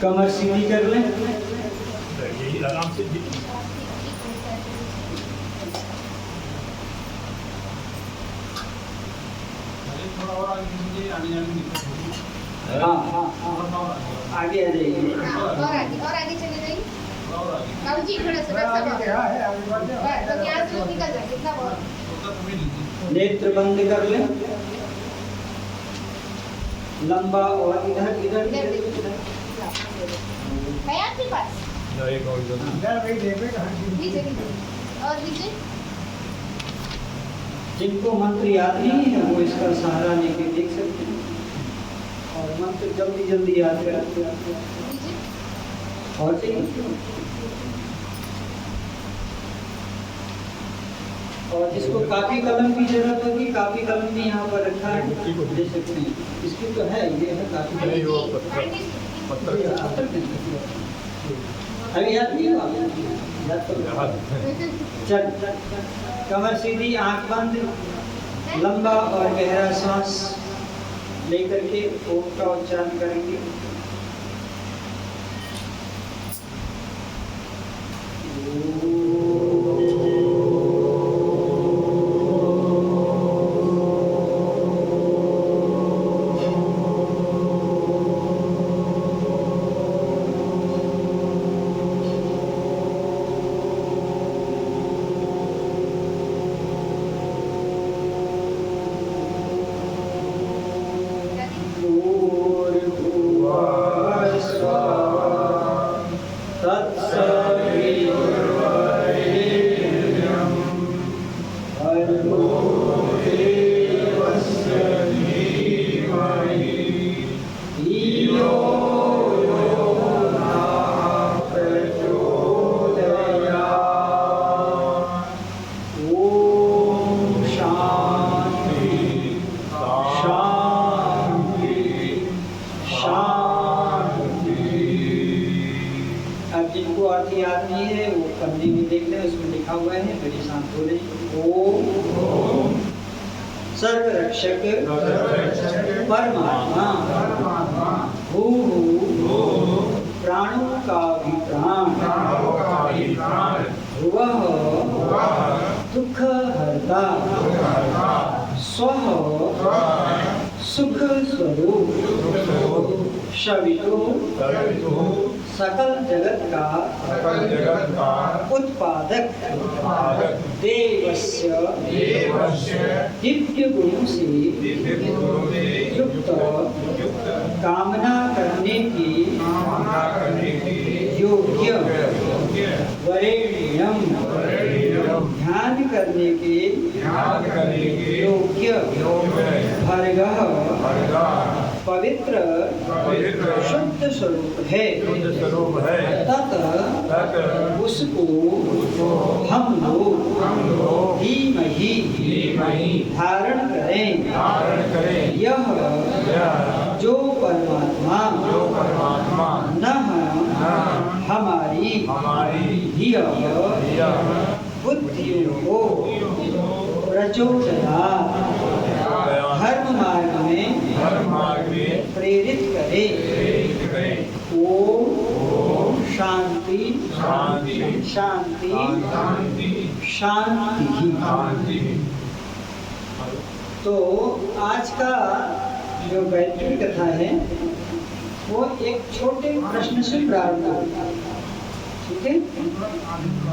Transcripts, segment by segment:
कमर सीधी कर लें। यही आराम से थोड़ा और आगे कीजिए, आने जाने में दिक्कत होगी। हाँ हाँ आगे आ जाइए। और आगे चले जाइए। और आगे बाबू जी थोड़ा सा रास्ता बहुत तो यहाँ से लोग निकल जाए कितना बहुत उसका समय लीजिए। नेत्र बंद कर लें। लंबा और इधर इधर इधर इधर देखिए है आपके पास एक और नीचे नीचे और नीचे जिनको मंत्र याद नहीं है वो इसका सहारा लेके देख सकते हैं और मंत्र जल्दी जल्दी याद करते नीचे और चाहिए। और जिसको कापी कलम की जरूरत होगी कापी कलम भी यहाँ पर रखा है दे सकते हैं। इसकी तो है ये है कापी कलम। नहीं, वो पत्थर अभी याद नहीं हुआ याद तो चल कमर सीधी आंख बंद लंबा और गहरा सांस लेकर के ओम का उच्चारण करेंगे। याद नहीं है वो पन्ने में देख लें उसमें लिखा हुआ है मेरे साथ बोले ओम सर्व रक्षक परमात्मा भू प्राणों का भी प्राण भुवः दुख हरता स्वः सुख स्वरूप शवितो सकल जगत का उत्पादक देवस्य दिव्य गुणों से युक्त कामना करने की योग्य वरेण्यम ध्यान करने के योग्य भर्गः पवित्र शुद्ध स्वरूप है तत् उसको हम लोग धीमहि धारण करें यह जो परमात्मा न हमारी धिया बुद्धियों को प्रचोदयात् धर्म मार्ग में प्रेरित करे। ओम शांति शांति शांति। तो आज का जो गायत्री कथा है वो एक छोटे प्रश्न से प्रारंभ होगा। ठीक है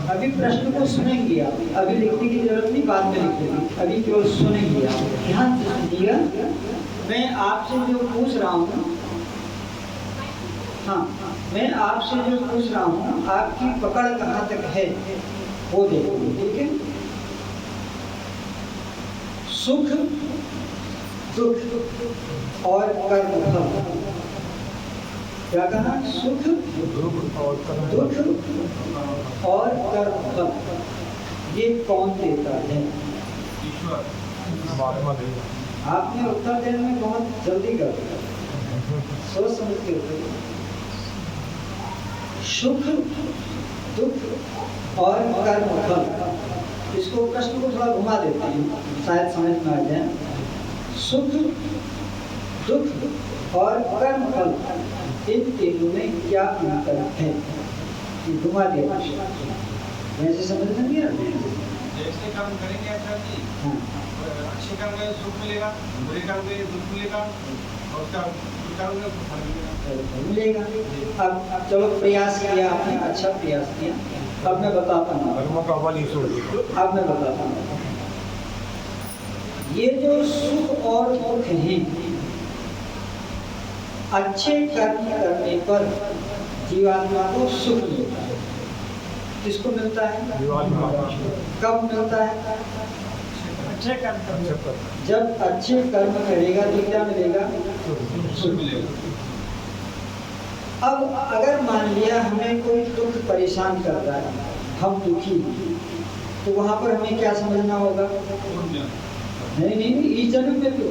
अभी प्रश्न को सुनेंगे आप अभी लिखने की जरूरत नहीं बाद में लिखेंगे अभी केवल सुनेंगे आप ध्यान से सुनिएगा। मैं आपसे जो पूछ रहा हूँ हाँ मैं आपसे जो पूछ रहा हूँ आपकी पकड़ कहाँ तक है वो देखो। ठीक है सुख दुख और कर्म फल क्या कहा सुख दुख और कर्म फल ये कौन देता है? आपने उत्तर देने में बहुत जल्दी कर दिया सोच समझ के उत्तर। सुख दुख और कर्म फल इसको प्रश्न को थोड़ा घुमा देते हैं शायद समझ में आ जाए। सुख दुख और कर्म फल, इन तीनों में क्या अंतर है? घुमा दिया वैसे समझ में नहीं आ रहा। जैसे कर्म करेंगे अच्छा जी, हाँ, अच्छे कर्म में सुख मिलेगा, बुरे कर्म में दुख मिलेगा, और उसका कर्म में फल मिलेगा। मिलेगा। अब चलो प्रयास किया आपने, अच्छा प्रयास किया, अब मैं बताता हूँ। कर्मों का फल ईश्वर देगा। अब मैं बताता हूँ, ये जो सुख और दुख हैं, अच्छे कर्म करने पर जीवात्मा को सुख मिलता है। किसको मिलता है? कब मिलता है? अच्छे कर्म जब अच्छे कर्म करेगा तो क्या मिलेगा? सुख मिलेगा। अब अगर मान लिया हमें कोई दुख परेशान कर रहा है, हम दुखी हैं, तो वहां पर हमें क्या समझना होगा? नहीं नहीं नहीं, इस जन्म में तो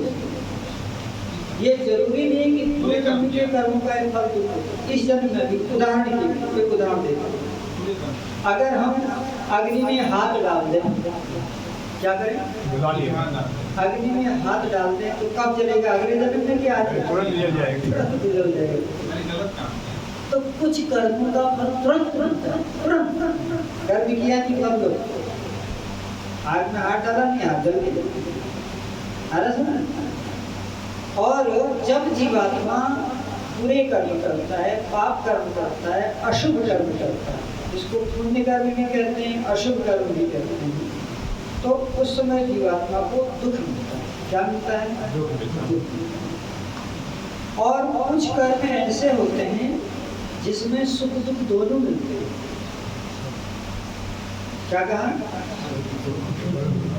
ये जरूरी नहीं कि पूरे जन्म के कर्मों का फल दुख, इस जन्म में भी। उदाहरण के लिए कोई उदाहरण देता हूं, अगर हम अग्नि में हाथ डाल दें, क्या करें? अग्नि में हाथ डाल दें तो कब जलेगा? अगले जन्म में क्या तुरंत जल जाएगा। जल जाएगा। तो कुछ कर्मों का फल तुरंत तुरंत कर्म किया नहीं, फल दो। आग में हाथ डाला नहीं, हाथ जल गया। और जब जीवात्मा बुरे कर्म करता है, पाप कर्म करता है, अशुभ कर्म करता है, इसको पुण्य कर्म भी कहते हैं, अशुभ कर्म भी कहते हैं, तो उस समय जीवात्मा को दुख मिलता है। क्या मिलता है? दुख। और कुछ कर्म ऐसे होते हैं जिसमें सुख दुख दोनों मिलते हैं। क्या कहा?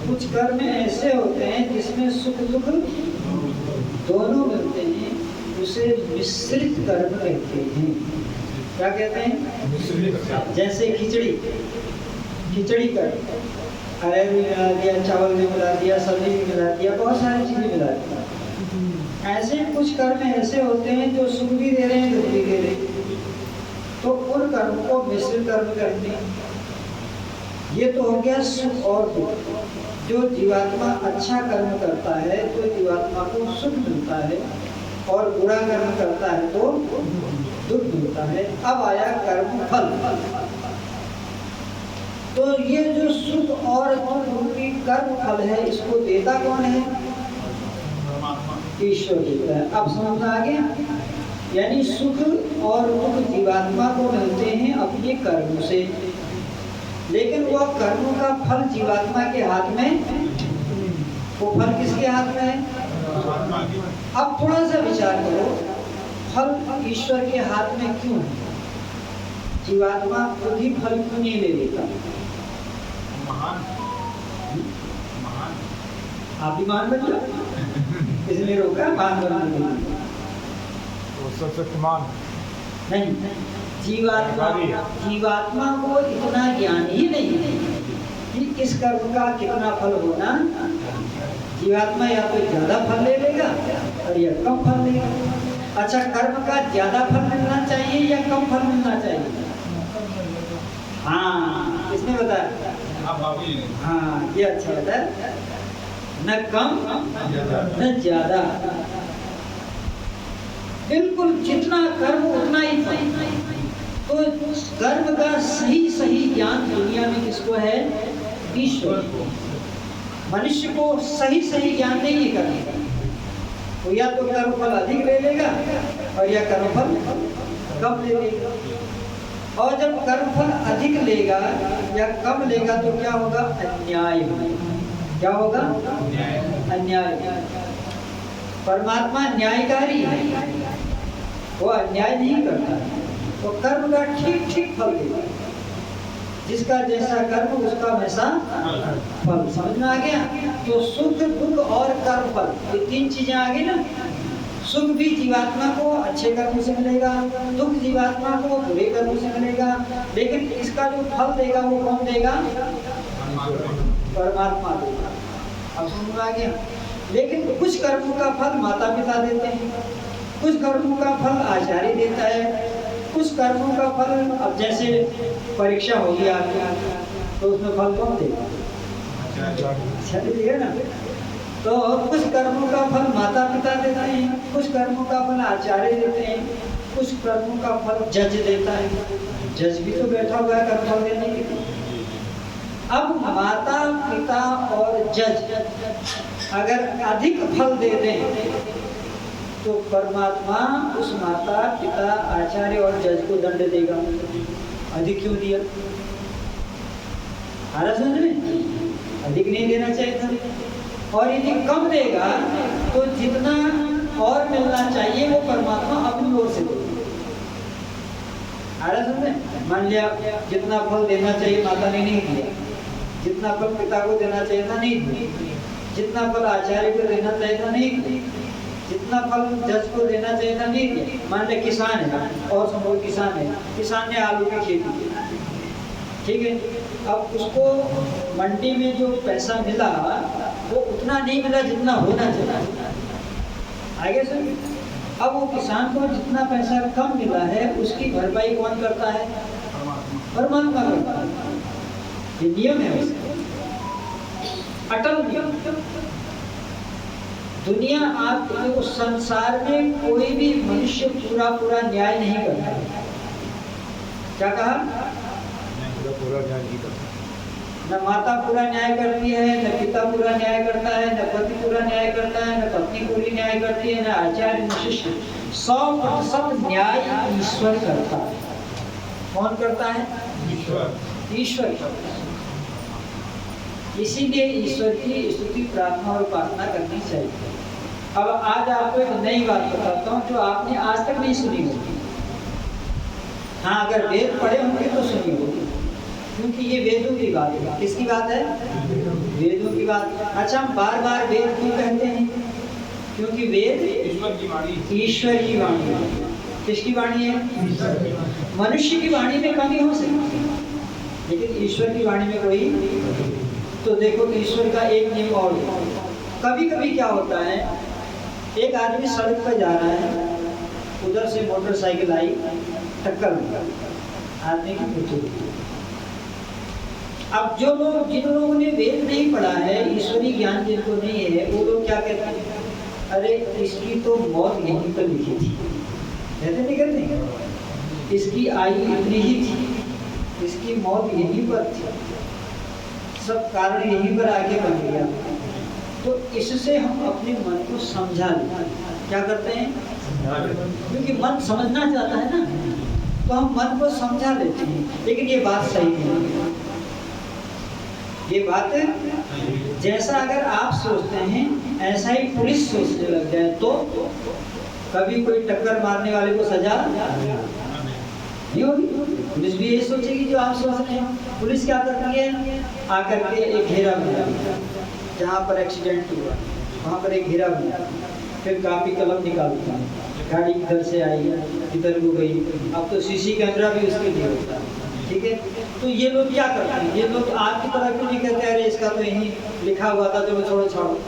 कुछ कर्म ऐसे होते हैं जिसमें सुख दुख दोनों मिलते हैं, उसे मिश्रित कर्म कहते हैं। क्या कहते हैं? जैसे खिचड़ी कर्म, अरहर में मिला दिया, चावल में मिला दिया, सब्जी में मिला दिया, बहुत सारी चीजें मिला दिया। ऐसे कुछ कर्म ऐसे होते हैं जो सुख भी दे रहे हैं, दुख भी दे रहे हैं, तो उन कर्म को मिश्रित कर्म कहते हैं। ये तो हो गया सुख और दुख। जो जीवात्मा अच्छा कर्म करता है तो जीवात्मा को सुख मिलता है, और बुरा कर्म करता है तो दुख मिलता है। अब आया कर्म फल। तो ये जो सुख और दुख की कर्म फल है, इसको देता कौन है? ईश्वर देता है। अब समझ में आ गया? यानी सुख और दुख जीवात्मा को मिलते हैं अपने कर्मों से, लेकिन वह कर्मों का फल जीवात्मा के हाथ में, वो फल किसके हाथ में है? अब थोड़ा सा विचार करो, फल ईश्वर के हाथ में क्यों है? जीवात्मा खुद ही फल क्यों नहीं ले लेता? आप भी मान बन जाओ, इसने रोका मान बनाने के लिए। नहीं, जीवात्मा को इतना ज्ञान ही नहीं है कि इस कर्म का कितना फल होना। जीवात्मा या तो ज्यादा फल ले लेगा और या कम फल लेगा। अच्छा, कर्म का ज्यादा फल मिलना चाहिए या कम फल मिलना चाहिए? हाँ, किसने बताया? हाँ, ये अच्छा बताया, न कम न ज्यादा, बिल्कुल जितना कर्म उतना ही फल। तो कर्म का सही ज्ञान दुनिया में किसको है? ईश्वर को। मनुष्य को सही ज्ञान नहीं है करने का। तो या तो कर्म फल अधिक ले लेगा और या कर्म फल कम ले लेगा। और जब कर्म फल अधिक लेगा या कम लेगा तो क्या होगा? अन्याय होगा। क्या होगा? अन्याय। परमात्मा न्यायकारी है, वो अन्याय नहीं करता। तो कर्म का ठीक फल देगा, जिसका जैसा कर्म उसका वैसा फल। समझ में आ गया? तो सुख दुख और कर्म फल, ये तीन चीजें आ गई ना। सुख भी जीवात्मा को अच्छे कर्म से मिलेगा, दुख जीवात्मा को बुरे कर्म से मिलेगा, लेकिन इसका जो फल देगा वो कौन देगा? परमात्मा देगा। अब समझ में आ गया? लेकिन कुछ कर्मों का फल माता पिता देते हैं, कुछ कर्मों का फल आचार्य देता है, कुछ कर्मों का फल, अब जैसे परीक्षा होगी आपकी तो उसमें फल कौन देगा? आचार्य देगा ना। तो कुछ कर्मों का फल माता पिता देते हैं, कुछ कर्मों का फल आचार्य देते हैं, कुछ कर्मों का फल जज देता है। जज भी तो बैठा हुआ है कर्म फल देने के लिए। अब माता पिता और जज अगर अधिक फल दे दें तो परमात्मा उस माता पिता आचार्य और जज को दंड देगा। अधिक क्यों दिया? समझ में? अधिक नहीं देना चाहिए था। और यदि कम देगा तो जितना और मिलना चाहिए वो परमात्मा अपनी ओर से देगा। मान लिया जितना फल देना चाहिए माता ने नहीं दिया, जितना फल पिता को देना चाहिए था नहीं दिया, जितना फल आचार्य को देना चाहिए था नहीं दिया, जितना फल जज को देना चाहिए था नहीं दिया। मान लिया किसान है और समझो किसान ने आलू की खेती की, ठीक है। अब उसको मंडी में जो पैसा मिला वो उतना नहीं मिला जितना होना चाहिए। आगे सुन, अब वो किसान को जितना पैसा कम मिला है उसकी भरपाई कौन करता है? परमात्मा करता है। ये नियम है उसका, अटल नियम। दुनिया आप देखो, संसार में कोई भी मनुष्य पूरा न्याय नहीं करता। क्या कहा? पूरा न्याय नहीं करता। न माता पूरा न्याय करती है, न पिता पूरा न्याय करता है, न पति पूरा न्याय करता है, न पत्नी पूरी न्याय करती है, न आचार्य न शिष्य। 100% न्याय ईश्वर करता है। कौन करता है? ईश्वर करता है। इसीलिए ईश्वर की स्तुति प्रार्थना और उपासना करनी चाहिए। अब आज आपको एक नई बात बताता हूँ जो आपने आज तक नहीं सुनी होगी। हाँ, अगर वेद पढ़े होंगे तो सुनी होगी, क्योंकि ये वेदों की बात है। किसकी बात है? वेदों की बात। अच्छा, हम बार बार वेद क्यों कहते हैं? क्योंकि वेद ईश्वर की वाणी है। किसकी वाणी है? मनुष्य की वाणी में कमी हो सकती है, लेकिन ईश्वर की वाणी में कोई। तो देखो, ईश्वर का एक नियम और है। कभी कभी क्या होता है, एक आदमी सड़क पर जा रहा है, उधर से मोटरसाइकिल आई, टक्कर लगा, आदमी की मृत्यु हुई। अब जो लोग, जिन लोगों ने वेद नहीं पढ़ा है, ईश्वरीय ज्ञान जिनको नहीं है, वो लोग क्या कहते हैं? अरे इसकी तो मौत यहीं पर लिखी थी। कहते नहीं कहते? इसकी आयु इतनी ही थी, इसकी मौत यहीं पर थी, सब कारण यहीं पर आके बन गया। तो इससे हम अपने मन को समझा लेते हैं। क्या करते हैं? क्योंकि मन समझना चाहता है ना, तो हम मन को समझा लेते हैं। लेकिन ये बात सही नहीं है। ये बात जैसा अगर आप सोचते हैं ऐसा ही पुलिस सोचने लग जाए तो कभी कोई टक्कर मारने वाले को सजा नहीं होगी। पुलिस भी यही सोचेगी जो आप सोच रहे हैं। पुलिस क्या करती है? आकर के एक घेरा बनाती है, जहाँ पर एक्सीडेंट हुआ वहाँ पर एक घेरा बनाती है, फिर कापी कलम निकालती है, गाड़ी किधर से आई है, किधर को गई। अब तो सीसी कैमरा भी उसके लिए होता है, ठीक है। तो ये लोग क्या करते हैं? ये लोग आपकी तरह क्यों नहीं कहते अरे इसका तो यहीं लिखा हुआ था, चलो छोड़ो छोड़ो।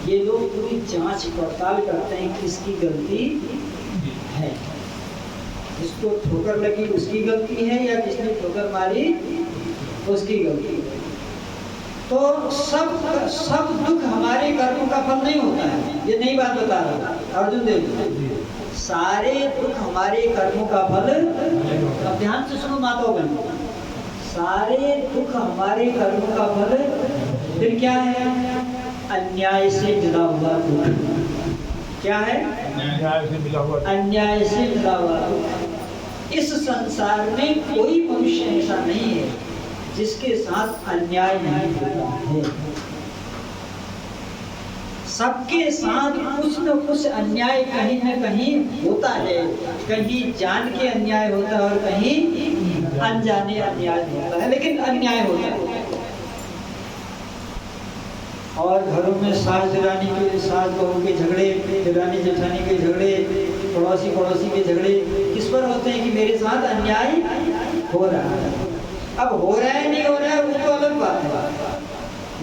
ये लोग पूरी जांच पड़ताल करते हैं किसकी गलती है, जिसको ठोकर लगी उसकी गलती है या जिसने ठोकर मारी उसकी गलती है। तो सब दुख हमारे कर्मों का फल नहीं होता है। ये नई बात बता रहा अर्जुन देव, सारे दुख हमारे कर्मों का फल। अब ध्यान से सुनो माताओं बहनों, सारे दुख हमारे कर्मों का फल। फिर क्या है? अन्याय से मिला हुआ दुख। क्या है? अन्याय से मिला हुआ। अन्याय से मिला हुआ दुख। इस संसार में कोई मनुष्य ऐसा नहीं है जिसके साथ अन्याय नहीं होता है। सबके साथ कुछ न कुछ अन्याय कहीं न कहीं होता है। कहीं जान के अन्याय होता है और कहीं अनजाने अन्याय होता है, लेकिन अन्याय होता है। और घरों में सास दिरानी के, सास बहू के झगड़े, दिरानी जेठानी के झगड़े, पड़ोसी के झगड़े किस पर होते हैं? कि मेरे साथ अन्याय हो रहा है। अब हो रहा है नहीं हो रहा है वो तो अलग बात है,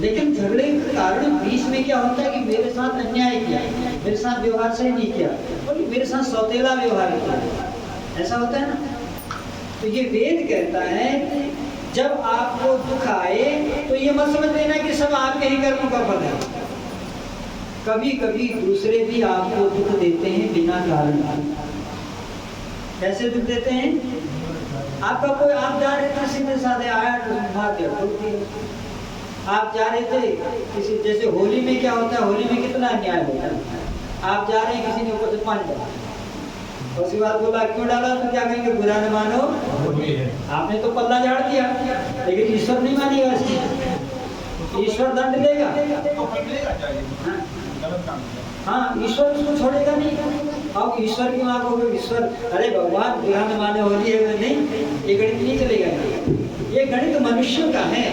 लेकिन झगड़े के कारण बीच में क्या होता है कि मेरे साथ अन्याय किया, मेरे साथ व्यवहार सही नहीं किया, और मेरे साथ सौतेला व्यवहार किया, ऐसा होता है ना। तो ये वेद कहता है जब आपको दुख आए तो ये मत समझ लेना कि सब आपके ही कर्मों का फल है। कभी कभी दूसरे भी आपको दुख देते हैं बिना कारण। कैसे दुख देते हैं? आपका कोई, आप जा रहे थे सीधे साधे आया मार दिया, ठोक दिया। आप जा रहे थे किसी, जैसे होली में क्या होता है, होली में कितना अन्याय होता है। आप जा रहे हैं, किसी ने ऊपर से पानी डाला, उसके बाद बोला क्यों डाला, तो क्या कहेंगे, बुरा न मानो, आपने तो पल्ला झाड़ दिया। लेकिन ईश्वर नहीं मानेगा इसको, ईश्वर दंड देगा। तो पकड़ेगा चाहिए, गलत काम किया। हाँ, ईश्वर उसको छोड़ेगा नहीं। अब ईश्वर की माँ को ईश्वर, अरे भगवान बुरा न माने, होली है नहीं, ये गणित नहीं चलेगा। ये गणित मनुष्यों का है।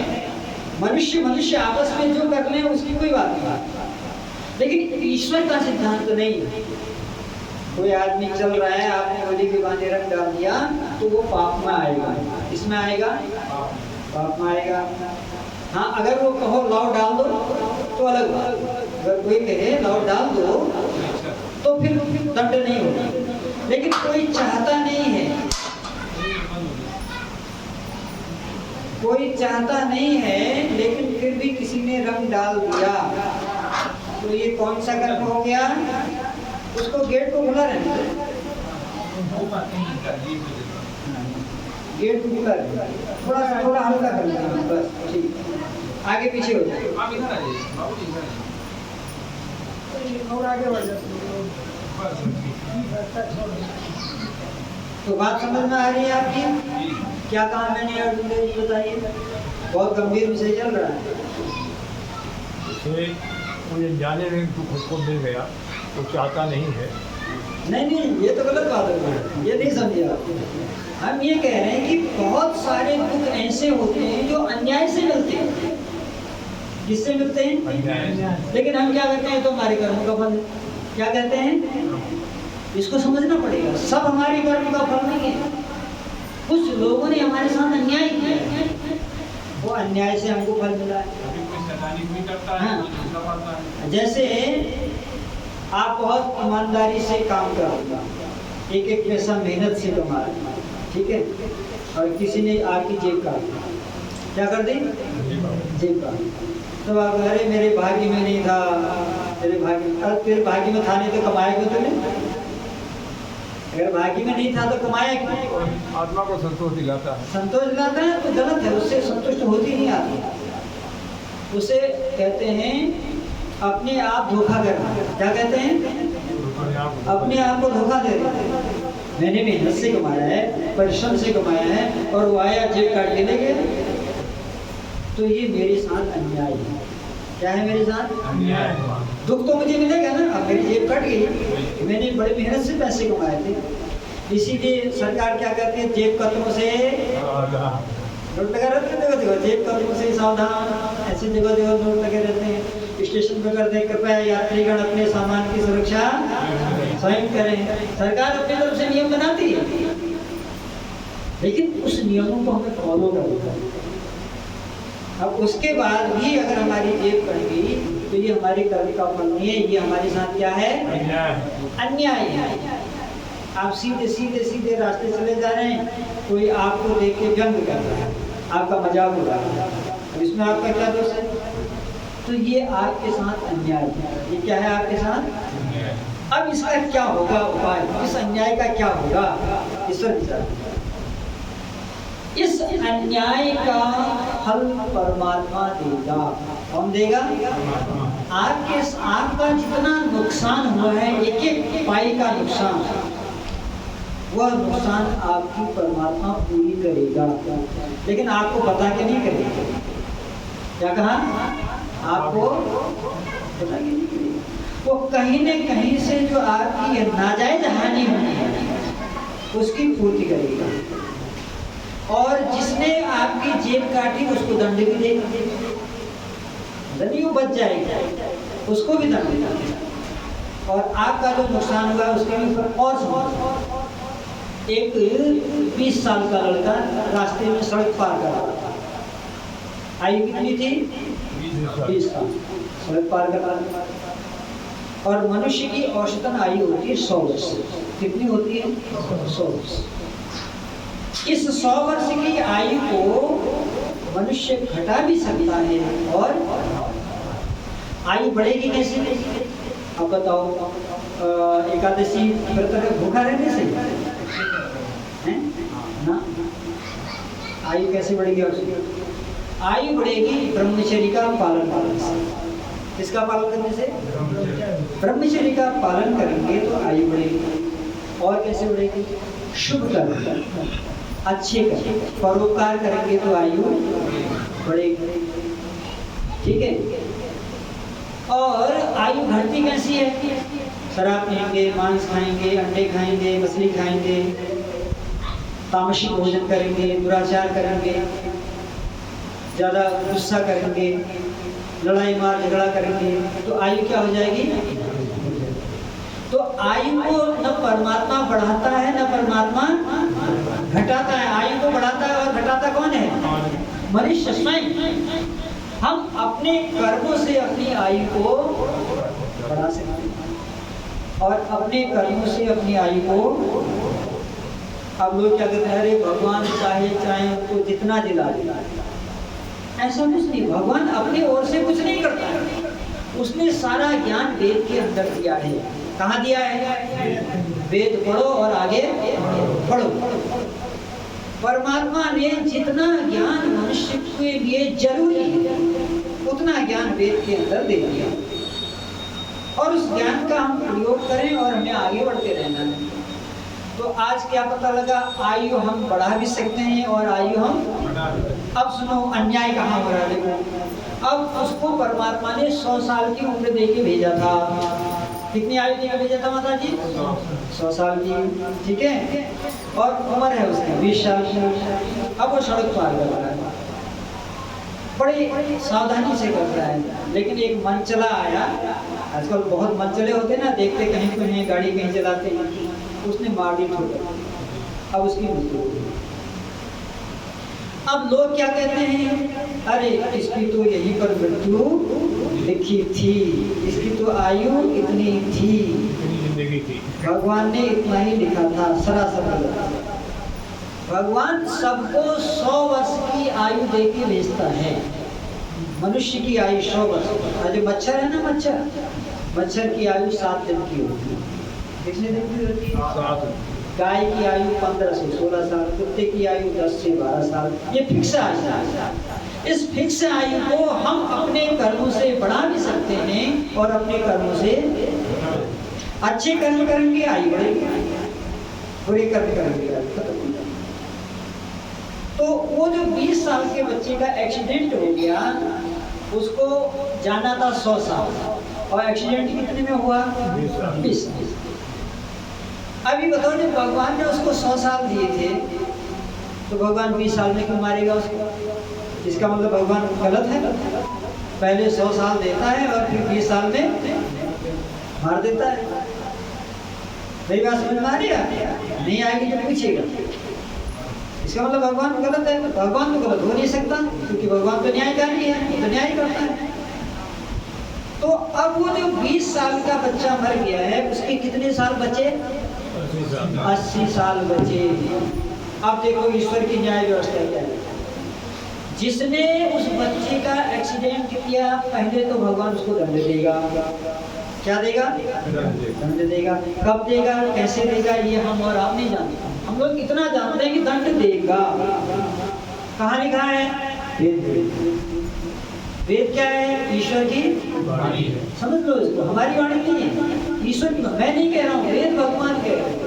मनुष्य आपस में जो कर ले उसकी कोई बात नहीं, लेकिन ईश्वर का सिद्धांत नहीं। कोई आदमी चल रहा है, आपने होली के बहाने रंग डाल दिया, तो वो पाप में आएगा। इसमें आएगा, पाप में आएगा। हाँ, अगर वो कहो लाओ डाल दो तो अलग बात। अगर कोई कहे लाओ डाल दो तो फिर दंड नहीं होगा। लेकिन कोई चाहता नहीं है, कोई चाहता नहीं है, लेकिन फिर भी किसी ने रंग डाल दिया, तो ये कौन सा कर्म हो गया? उसको गेट को खुला रहने दो, गेट को खुला रहने दो, थोड़ा हल्का कर लेना बस, ठीक, आगे पीछे हो जाए। आप इधर आ जाइए, बाबू जी इधर आइए। और आगे बढ़ जाते तो बात समझ में आ रही है आपकी? क्या काम मैंने अर्जुन देव जी बताइए, बहुत गंभीर विषय चल रहा है। जैसे मुझे जाने में तू खुद को मिल गया तो चाहता नहीं है। नहीं, ये तो गलत बात है, ये नहीं समझे आप। हम ये कह रहे हैं कि बहुत सारे दुख ऐसे होते हैं जो अन्याय से मिलते हैं। किससे मिलते हैं? लेकिन हम क्या कहते हैं, तो हमारे कर्म का फल है। क्या कहते हैं? इसको समझना पड़ेगा, सब हमारे कर्म का फल नहीं है। कुछ लोगों ने हमारे साथ अन्याय किया, वो अन्याय से हमको फल मिला है। हाँ। जैसे आप बहुत ईमानदारी से काम कर रहे हैं, एक पैसा मेहनत से कमा रहे हैं, ठीक है, और किसी ने आपकी जेब काट दी, क्या कर दी? जेब काट। तो आप, अरे मेरे भाग्य में नहीं था, तेरे भाग्य में था नहीं तो कमाया क्यों तूने? अगर भाग्य में नहीं था तो कमाया क्यों? आत्मा को संतोष दिलाता है। संतोष दिलाता है तो गलत है, उससे संतुष्ट होती नहीं आती। उसे कहते हैं अपने आप धोखा करना। क्या कहते हैं? अपने आप को धोखा दे देना। मैंने मेहनत से कमाया है, परिश्रम से कमाया है, और वो आया जेब काट के ले गया, तो ये मेरे साथ अन्याय है। क्या है मेरे साथ? अन्याय। दुख तो मुझे मिलेगा ना, अब मेरी जेब कट गई, मैंने बड़ी मेहनत से पैसे कमाए थे। इसीलिए सरकार क्या कहती है, जेब कतरों से नोट लगा रहते हैं, जगह जेब कतरों से सावधान, ऐसी जगह नोट लगे रहते हैं। स्टेशन पर करते हैं, कृपया यात्रीगण अपने सामान की सुरक्षा स्वयं करें। सरकार अपनी तरफ से नियम बनाती है, लेकिन उस नियमों को हमें फॉलो करना है। अब उसके बाद भी अगर हमारी जेब कट गई तो ये हमारे कर्म का फल नहीं है, ये हमारे साथ क्या है? अन्याय है। आप सीधे रास्ते चले जा रहे हैं, कोई आपको देख के व्यंग कर रहा है, आपका मजाक उड़ा रहा है, इसमें आपका क्या दोष है? तो ये आपके साथ अन्याय है। ये क्या है आपके साथ? अब इसका क्या होगा उपाय? इस अन्याय का क्या होगा? ईश्वर विचार। इस अन्याय का फल परमात्मा देगा। कौन देगा? आपका जितना नुकसान हुआ है, एक एक पाई का नुकसान, वह नुकसान आपकी परमात्मा पूरी करेगा, लेकिन आपको बता के नहीं करेगा। क्या कहा? आपको बता के नहीं करेगा। वो कहीं न कहीं से जो आपकी नाजायज हानि हुई है उसकी पूर्ति करेगा, और जिसने आपकी जेब काटी उसको दंड भी देगा, नहीं वो बच जाएगा, उसको भी दंड देगा। और आपका जो नुकसान हुआ उसके ऊपर और समझ। एक 20 साल का लड़का रास्ते में सड़क पार कर रहा था, आयु कितनी थी? 20 साल। सड़क पार कर रहा था, और मनुष्य की औसतन आयु होती है 100 वर्ष। कितनी होती है? 100 वर्ष। इस 100 वर्ष की आयु को मनुष्य घटा भी सकता है, और आयु बढ़ेगी कैसे? अब बताओ एकादशी व्रत में भूखा रहने से हैं ना? आयु कैसे बढ़ेगी? आयु बढ़ेगी ब्रह्मचर्य का पालन करने से। किसका पालन करने से? ब्रह्मचर्य का पालन करेंगे तो आयु बढ़ेगी। और कैसे बढ़ेगी? शुभ कर्म, अच्छे कर्म, परोपकार करेंगे तो आयु बढ़ेगी। ठीक है। और आयु घटती कैसी है? शराब पिएंगे, मांस खाएंगे, अंडे खाएंगे, मछली खाएंगे, तामसिक भोजन करेंगे, दुराचार करेंगे, ज़्यादा गुस्सा करेंगे, लड़ाई मार झगड़ा करेंगे, तो आयु क्या हो जाएगी? तो आयु को न परमात्मा बढ़ाता है न परमात्मा घटाता है। आयु को बढ़ाता है और घटाता कौन है? मनुष्य स्वयं। हम अपने कर्मों से अपनी आयु को बढ़ा सकते हैं और अपने कर्मों से अपनी आयु को। अब लोग क्या कहते हैं, अरे भगवान चाहे उनको जितना दिला दे। ऐसा कुछ नहीं, भगवान अपनी ओर से कुछ नहीं करता है। उसने सारा ज्ञान वेद के अंदर दिया है। कहाँ दिया है? वेद पढ़ो और आगे बढ़ो। परमात्मा ने जितना ज्ञान मनुष्य के लिए जरूरी है उतना ज्ञान वेद के अंदर दे दिया और उस ज्ञान का हम प्रयोग करें और हमें आगे बढ़ते रहना है। तो आज क्या पता लगा, आयु हम बढ़ा भी सकते हैं और आयु हम। अब सुनो अन्याय कहाँ हो रहा है। देखो, अब उसको परमात्मा ने 100 साल की उम्र दे के भेजा था। कितनी आयु देकर भेजा था माता जी? 100 साल की। ठीक है। और उम्र है उसकी 20 साल की। अब वो सड़क पार कर रहा है, बड़ी सावधानी से कर रहा है। लेकिन एक मनचला आया, आजकल बहुत मनचले होते ना, देखते कहीं कहीं गाड़ी कहीं चलाते, उसने मार दी ठोकर। अब उसकी मृत्यु हो गई। अब लोग क्या कहते हैं, अरे इसकी तो यहीं पर मृत्यु लिखी थी, इसकी तो आयु इतनी थी, जिंदगी थी, भगवान ने इतना ही लिखा था। सरासर गलत। भगवान सबको 100 वर्ष की आयु दे के भेजता है। मनुष्य की आयु 100 वर्ष। जो मच्छर है ना, मच्छर की आयु 7 दिन की होती है। कितने दिन की होती है? गाय की आयु 15 से 16 साल, कुत्ते की आयु 10 से 12 साल। ये फिक्स आयु है। इस फिक्स आयु को हम अपने कर्मों से बढ़ा भी सकते हैं और अपने कर्मों से अच्छे कर्म करेंगे आयु बढ़ेगी, बुरे कर्म करेंगे आयु खत्म हो जाएगी। तो वो जो 20 साल के बच्चे का एक्सीडेंट हो गया, उसको जाना था 100 साल और एक्सीडेंट कितने में हुआ? 20 साल। अभी बताओ, जब भगवान ने उसको 100 साल दिए थे तो भगवान 20 साल में क्यों मारेगा उसको? इसका मतलब भगवान गलत है। पहले 100 साल देता है और फिर 20 साल में मार देता है। मेरी बात समझ में आ रही है? नहीं आएगी तो पूछिएगा। इसका मतलब भगवान गलत है। भगवान तो गलत हो नहीं सकता, क्योंकि भगवान तो न्यायकारी है, तो न्याय करता है। तो अब वो जो 20 साल का बच्चा मर गया है, उसके कितने साल बचे? 80 साल बचे। अब देखो ईश्वर की न्याय व्यवस्था क्या है। जिसने उस बच्चे का एक्सीडेंट किया, पहले तो भगवान उसको दंड देगा। क्या देगा? दंड देगा। कब देगा, कैसे देगा, ये हम और आप नहीं जानते। हम लोग इतना जानते हैं कि दंड देगा। कहाँ लिखा है? वेद क्या है? ईश्वर की वाणी है। समझ लो इसको, हमारी वाणी नहीं है, ईश्वर की। मैं नहीं कह रहा हूँ, वेद भगवान कह रहे हैं।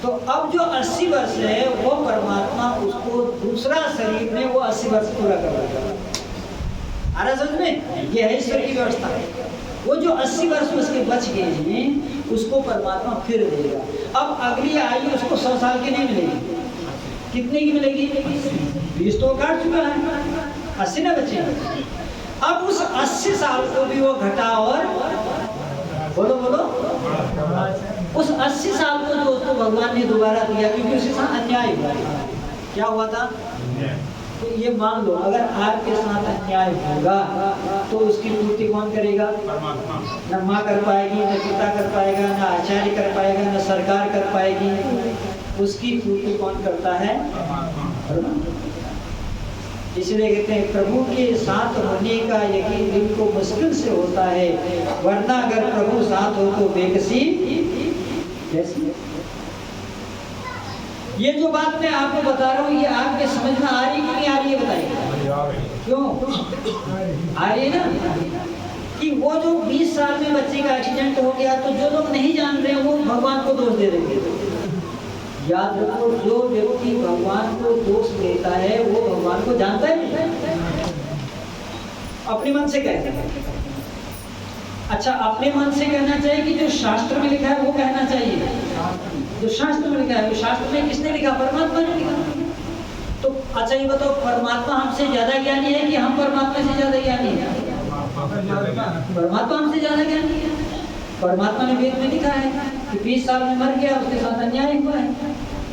तो अब जो 80 वर्ष है, वो परमात्मा उसको दूसरा शरीर में वो 80 वर्ष पूरा करवाएगा। आ रहा समझ में? ये है ईश्वर की व्यवस्था। वो जो 80 वर्ष उसके बच गए हैं, उसको परमात्मा फिर देगा। अब अगली आयु उसको 100 साल की नहीं मिलेगी। कितने की मिलेगी? 20 तो काट चुका है, 80 ना बचे। अब उस 80 साल को भी वो घटा और बोलो उस 80 साल को जो उसको भगवान ने दोबारा दिया, क्योंकि उसके साथ अन्याय हुआ। क्या हुआ था? तो ये मान लो, अगर आपके साथ अन्याय होगा तो उसकी पूर्ति कौन करेगा? न माँ कर पाएगी, न पिता कर पाएगा, न आचार्य कर पाएगा, न सरकार कर पाएगी। उसकी पूर्ति कौन करता है? इसलिए कहते हैं प्रभु के साथ होने का यकीन दिल को मुश्किल से होता है, वरना अगर प्रभु साथ हो तो बेकसी कैसी। ये जो बात मैं आपको बता रहा हूँ ये आपके समझ में आ रही कि नहीं आ रही है बताइए। क्यों आ रही है ना कि वो जो 20 साल में बच्चे का एक्सीडेंट हो गया तो जो लोग नहीं जान रहे हैं वो भगवान को दोष दे देंगे। याद रखो, जो व्यक्ति भगवान को दोष देता है वो भगवान को जानता है, अपने मन से कहता है। अच्छा, अपने मन से कहना चाहिए कि जो शास्त्र में लिखा है वो कहना चाहिए? जो शास्त्र में लिखा है, वो शास्त्र में किसने लिखा? परमात्मा ने लिखा। तो अच्छा ये बताओ, परमात्मा हमसे ज्यादा ज्ञानी है कि हम परमात्मा से ज्यादा ज्ञानी है? परमात्मा हमसे ज्यादा ज्ञानी है। परमात्मा ने वेद में लिखा है कि 20 साल में मर गया, उसके साथ अन्याय हुआ है,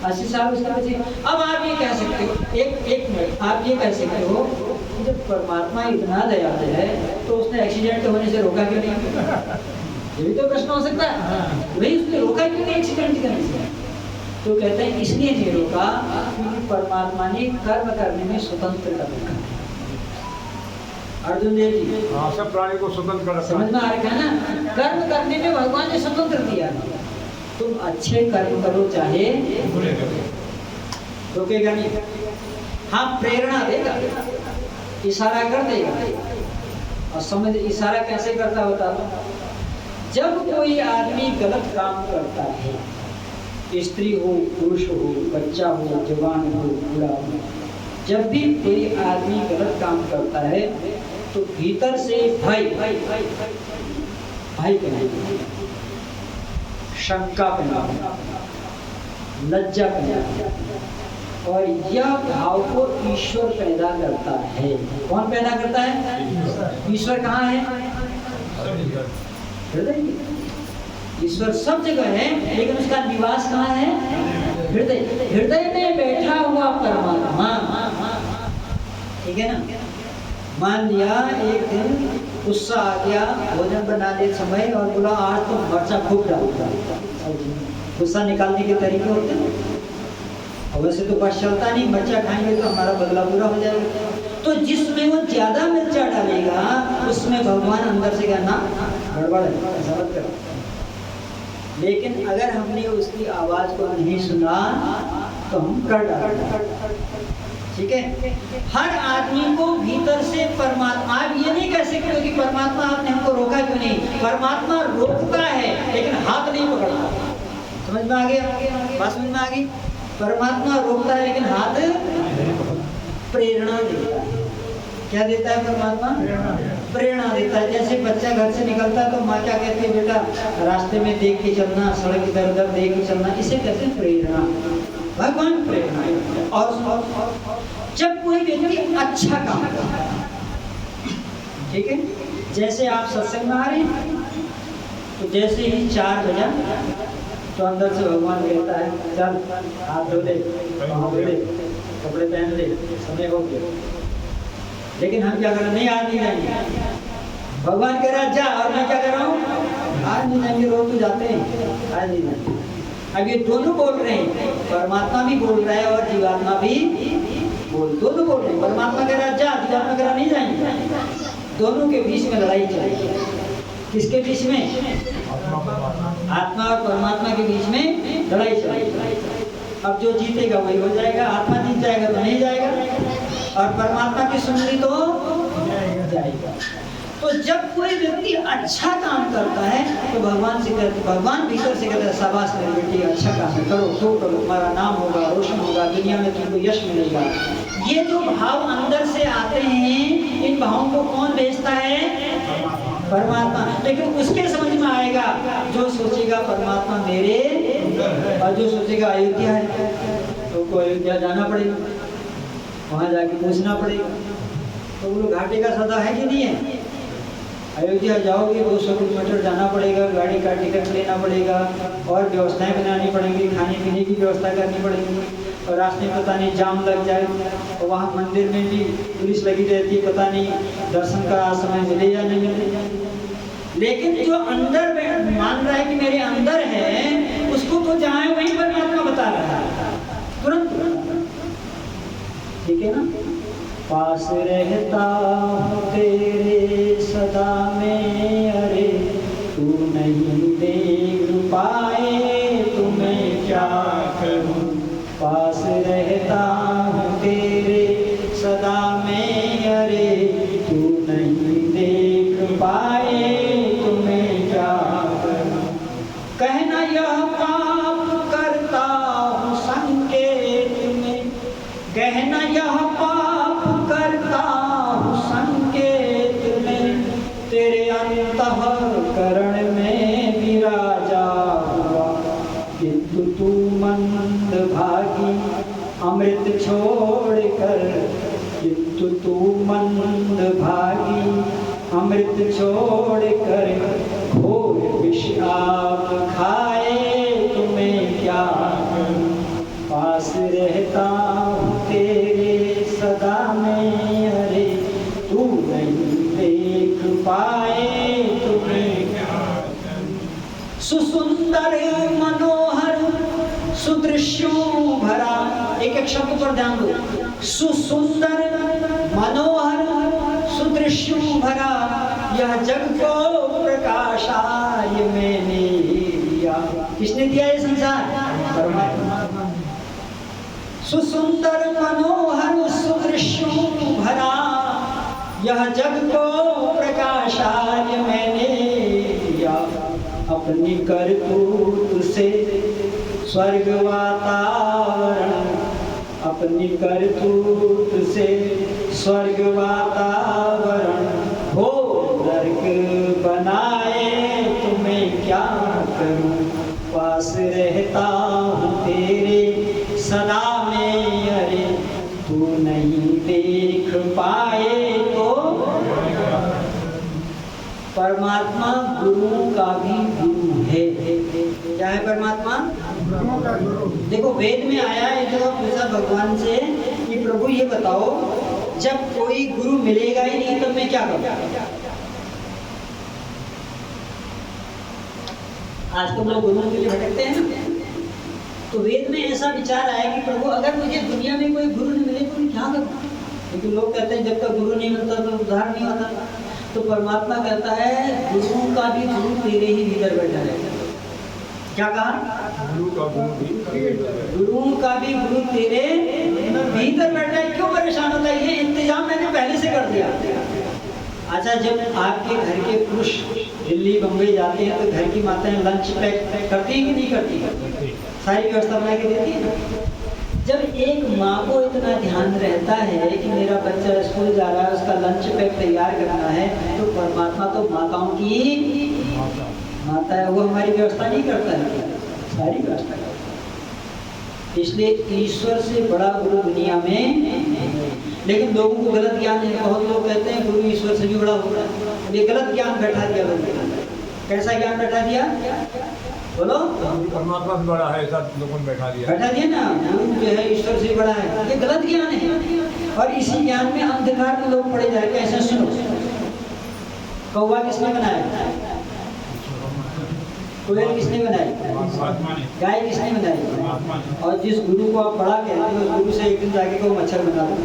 80 साल उसके बचे। अब आप ये कह सकते हो, एक मिनट, आप ये कह सकते हो जब परमात्मा इतना दयालु है तो उसने एक्सीडेंट होने से रोका क्यों नहीं? ये भी तो प्रश्न हो सकता है, वही उसने रोका क्यों नहीं एक्सीडेंट करने से? तो कहते हैं इसलिए नहीं रोका क्योंकि परमात्मा ने कर्म करने में स्वतंत्रता रखा है। अर्जुन देव जी, सब प्राणी को स्वतंत्र कर रखा है। समझ में आ रखा है ना? कर्म करने में भगवान ने स्वतंत्र दिया। तुम अच्छे कर्म करो चाहे रोकेगा नहीं। हाँ, प्रेरणा देगा, इशारा कर देगा। और समझ इशारा कैसे करता होता है? जब कोई आदमी गलत काम करता है, स्त्री हो, पुरुष हो, बच्चा हो, जवान हो, बूढ़ा हो, जब भी कोई आदमी गलत काम करता है तो भीतर से भय पैदा, शंका पैदा, लज्जा पैदा, और यह भाव को ईश्वर पैदा करता है। कौन पैदा करता है? ईश्वर कहाँ है? हृदय में। ईश्वर सब जगह है लेकिन उसका निवास कहाँ है? हृदय। हृदय में बैठा हुआ परमात्मा, ठीक है ना? मान लिया एक दिन गुस्सा आ गया भोजन बनाने समय और बोला आज तो मर्चा खूब डालता। गुस्सा निकालने के तरीके होते हैं, और वैसे तो बस चलता नहीं, मिर्चा खाएंगे तो हमारा बदला पूरा हो जाएगा। तो जिसमें वो ज्यादा मिर्चा डालेगा उसमें भगवान अंदर से कहना गड़बड़ है, ऐसा मत करो। लेकिन अगर हमने उसकी आवाज को नहीं सुना तो हम कर डालते, ठीक है? हर आदमी को भीतर से परमात्मा, आप ये नहीं कह सकते कि परमात्मा आपने हमको रोका क्यों नहीं? परमात्मा रोकता है लेकिन हाथ नहीं पकड़ता। समझ में आ गया? बात समझ में आ गई? परमात्मा रोकता है लेकिन हाथ प्रेरणा देता है। क्या देता है परमात्मा? प्रेरणा देता है। जैसे बच्चा घर से निकलता है तो माँ क्या कहती है, बेटा रास्ते में देख के चलना, सड़क इधर उधर देख के चलना, इसे कहते हैं प्रेरणा। भगवान प्रेरणा। और जब कोई व्यक्ति अच्छा काम करता है, ठीक है, जैसे आप सत्संग में आ रहे हैं तो जैसे ही 4 बजा तो अंदर से भगवान कहता है चल हाथ धो ले, पाँव धो ले, कपड़े पहन ले, समय हो गया। लेकिन हम क्या करें? नहीं, आज नहीं जाएंगे। भगवान कह रहा जा, और मैं क्या कर रहा हूँ? आज नहीं जाएंगे। रोज तो जाते हैं, आज नहीं जाएंगे। अब ये दोनों बोल रहे हैं, परमात्मा भी बोल रहा है और जीवात्मा भी दोनों बोल रहे हैं। परमात्मा कह रहा जा, जीवात्मा कह रहा नहीं जाएंगे। दोनों के बीच में लड़ाई चल रही है। किसके बीच में? आत्मा और परमात्मा के बीच में लड़ाई चल रही है। अब जो जीतेगा वही हो जाएगा। आत्मा जीत जाएगा तो नहीं जाएगा, और परमात्मा की सुननी तो जाएगा। तो जब कोई व्यक्ति अच्छा काम करता है तो भगवान भीतर से कहता है शाबाश मेरी बेटी, अच्छा काम करो तो करो, तुम्हारा नाम होगा, रोशन होगा, दुनिया में तुमको यश मिलेगा। ये जो भाव अंदर से आते हैं, इन भावों को कौन भेजता है? परमात्मा। लेकिन उसके समझ में आएगा जो सोचेगा परमात्मा मेरे, और जो सोचेगा अयोध्या है तो उनको अयोध्या जाना पड़ेगा, वहाँ जाके पूछना पड़ेगा। तो वो घाटे का सौदा है कि नहीं है? अयोध्या जाओगे 200 किलोमीटर जाना पड़ेगा, गाड़ी का टिकट लेना पड़ेगा, और व्यवस्थाएं बनानी पड़ेंगी, खाने पीने की व्यवस्था करनी पड़ेगी, और रास्ते में पता नहीं जाम लग जाए, और वहाँ मंदिर में भी पुलिस लगी रहती है, पता नहीं दर्शन का समय मिले या नहीं मिले। लेकिन जो अंदर में मान रहा है कि मेरे अंदर है, उसको तो जहाँ है वहीं परमात्मा बता रहा है तुरंत, ठीक है ना? पास रहता हूँ तेरे सदा में, अरे तू नहीं देख पाए तो मैं क्या करूँ। पास रहता हूँ तेरे सदा में, अरे तू नहीं देख पाए तो मैं क्या करूँ। कहना यह पाप करता हूँ संकेत में, कहना यह पाप करता हूँ संकेत में, तेरे अंतःकरण में विराजा हुआ। किंतु तू मंद भागी अमृत छोड़कर, किंतु तू मंद भागी अमृत छोड़कर, घोर विष आप खाए तुम्हें क्या करूं। पास रहता हूँ तेरे सदा में, अरे तू नहीं देख पाए तुम्हें क्या करूं। सुसुंदर मनोहर सुदृश्यों भरा, एक एक शब्द पर ध्यान दो। सुसुंदर मनोहर सुदृश्यों भरा, यह जग को प्रकाशाय मैंने दिया। किसने दिया ये संसार? परमात्मा। सुसुंदर मनोहर सुदृश्यों भरा, यह जग को प्रकाशाय मैंने दिया। अपनी करतूत से स्वर्ग वातावरण, अपनी करतूत से स्वर्ग वातावरण, हो नरक बनाए तुम्हें क्या करूं। पास रहता हूँ तेरे सदा में, अरे तू नहीं देख पाए तो। परमात्मा गुरुओं का भी गुरु है। क्या है परमात्मा? देखो वेद में आया है, जो पूछा भगवान से कि प्रभु ये बताओ, जब कोई गुरु मिलेगा ही नहीं तो मैं क्या करूं। आज तो लोग गुरुओं के लिए भटकते हैं ना। तो वेद में ऐसा विचार आया कि प्रभु अगर मुझे दुनिया में कोई गुरु नहीं मिले तो मैं क्या करूं। क्योंकि लोग कहते हैं जब तक गुरु नहीं मिलता तो उद्धार नहीं होता। तो परमात्मा कहता है गुरुओं का भी गुरु तेरे ही भीतर बैठा है। क्या कहा? गुरुओं का भी गुरु तेरे भीतर बैठा है। क्यों परेशान होता है? ये इंतजाम मैंने पहले से कर दिया। अच्छा, जब आपके घर के पुरुष दिल्ली बम्बई जाते हैं तो घर की माताएं लंच पैक करती है कि नहीं करती? सारी व्यवस्था बना के देती है। जब एक माँ को इतना ध्यान रहता है कि मेरा बच्चा स्कूल जा रहा है, उसका लंच पैक तैयार करना है, तो परमात्मा तो माताओं की माता है, वो हमारी व्यवस्था नहीं करता है, सारी व्यवस्था करता है। इसलिए ईश्वर से बड़ा गुरु दुनिया में। लेकिन लोगों को गलत ज्ञान है। बहुत लोग कहते हैं गुरु ईश्वर से भी बड़ा होगा। ये गलत ज्ञान बैठा दिया लोगों ने। कैसा ज्ञान बैठा दिया? बोलो। परमात्मा से बड़ा है, ऐसा लोगों ने बैठा दिया ना, गुरु जो है ईश्वर से बड़ा है। ये गलत ज्ञान है और इसी ज्ञान में अंधकार में लोग पड़े जाए। कैसे? सुनो, कौवा किसने बनाया? कोयल किसने बनाई? गाय किसने बनाई? और जिस गुरु को आप बड़ा कहते हो, उस गुरु से एक दिन जाके को मच्छर बना दो,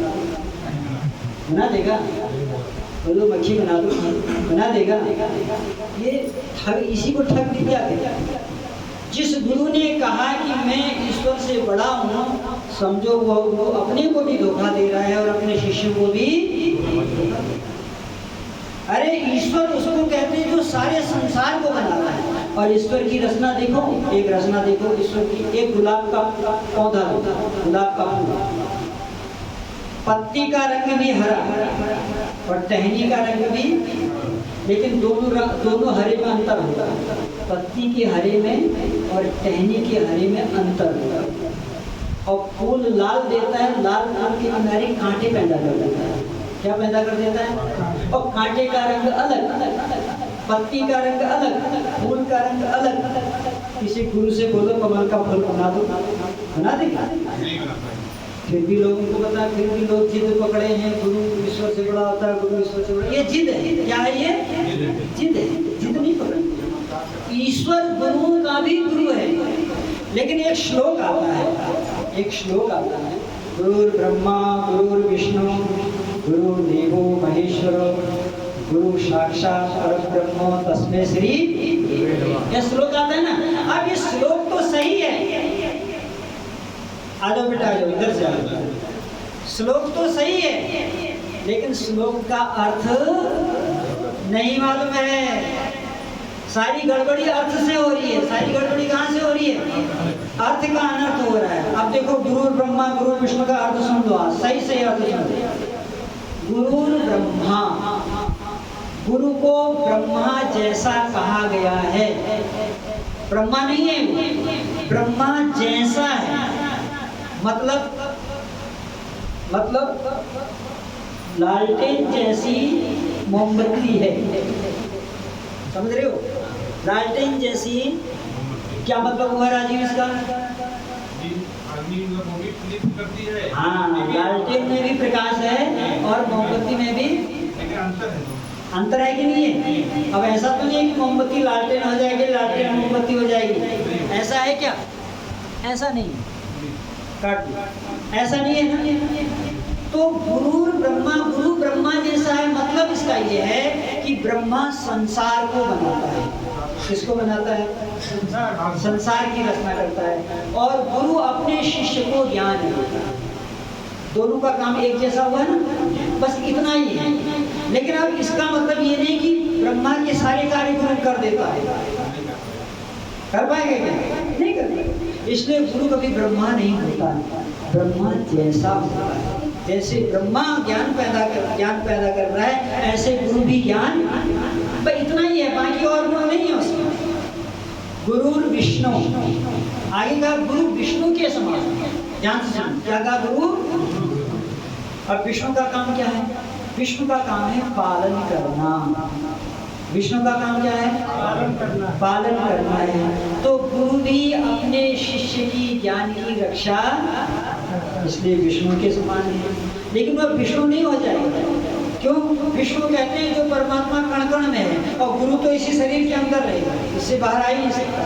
बना देगा? बोलो मक्खी बना दो, बना देगा? ये ठग, इसी को ठग विद्या कहते हैं। जिस गुरु ने कहा कि मैं ईश्वर से बड़ा हूँ, समझो वो अपने को भी धोखा दे रहा है और अपने शिष्यों को भी। अरे ईश्वर उसको कहते हैं जो सारे संसार को बनाता है। और ईश्वर की रचना देखो, एक रचना देखो ईश्वर की। एक गुलाब का पौधा, गुलाब का फूल, पत्ती का रंग भी हरा और टहनी का रंग भी, लेकिन दोनों हरे में अंतर होता है। पत्ती के हरे में और टहनी के हरे में अंतर होता है। और फूल लाल देता है, लाल फूल के किनारे कांटे पैदा कर देता है। क्या पैदा कर देता है? और कांटे का रंग अलग, पत्ती का रंग अलग, फूल का रंग अलग। किसी गुरु से बोलो कमल का फूल बना दो, बना देगा? फिर भी लोगों को पता, फिर भी लोग जिद पकड़े हैं गुरु ईश्वर से बड़ा होता है, गुरु ईश्वर से बड़ा। ये जिद है। क्या है ये? जिद है। जिद नहीं पकड़नी। ईश्वर गुरुओं का भी गुरु है। लेकिन एक श्लोक आता है, एक श्लोक आता है, गुरुर्ब्रह्मा गुरुर्विष्णु गुरु देवो महेश्वर गुरु साक्षात परब्रह्म तस्मै श्री। ये श्लोक आता है ना। अब ये श्लोक तो सही है, आ जाओ बेटा, आ जाओ, इधर से आ जाओ। श्लोक तो सही है, लेकिन श्लोक का अर्थ नहीं मालूम है। सारी गड़बड़ी अर्थ से हो रही है। सारी गड़बड़ी कहाँ से हो रही है? अर्थ का अनर्थ हो रहा है। अब देखो, गुरु ब्रह्मा गुरु विष्णु का अर्थ सुन लो, सही सही अर्थ सुन लो। गुरु ब्रह्मा, गुरु को ब्रह्मा जैसा कहा गया है। ब्रह्मा नहीं है वो, ब्रह्मा जैसा है। मतलब लालटेन जैसी मोमबत्ती है, समझ रहे हो? लालटेन जैसी, क्या मतलब हुआ राजीव इसका? करती है। हाँ, लालटेन में भी प्रकाश है और मोमबत्ती में भी अंतर है कि नहीं है? अब ऐसा तो नहीं है कि मोमबत्ती लालटेन हो जाएगी, लालटेन मोमबत्ती हो जाएगी, ऐसा है क्या? ऐसा नहीं, काट दो, ऐसा नहीं है ना। तो गुरु ब्रह्मा जैसा है, मतलब इसका ये है कि ब्रह्मा संसार को बनाता है। किसको बनाता है? संसार की रचना करता है। और गुरु अपने शिष्य को ज्ञान देता है। दोनों का काम एक जैसा हुआ ना, बस इतना ही है। लेकिन अब इसका मतलब ये नहीं कि ब्रह्मा के सारे कार्य गुरु कर देता है। कर पाएगा क्या? नहीं कर पाएगा। इसलिए गुरु कभी ब्रह्मा नहीं होता, ब्रह्मा जैसा होता है। जैसे ब्रह्मा ज्ञान पैदा कर रहा है, ऐसे गुरु भी ज्ञान, बस इतना ही है, बाकी और गुण नहीं है उसमें। गुरु विष्णु, आगे का गुरु विष्णु के समान, ध्यान से सुन, क्या कहा? गुरु। और विष्णु का काम क्या है? विष्णु का काम है पालन करना। विष्णु का काम क्या है? पालन करना है। तो गुरु भी अपने शिष्य की ज्ञान की रक्षा, इसलिए विष्णु के समान है। लेकिन वह विष्णु नहीं हो जाएगा। क्यों? विष्णु कहते हैं जो परमात्मा कण कण में है, और गुरु तो इसी शरीर के अंदर रहेगा, इससे बाहर आ ही नहीं सकता।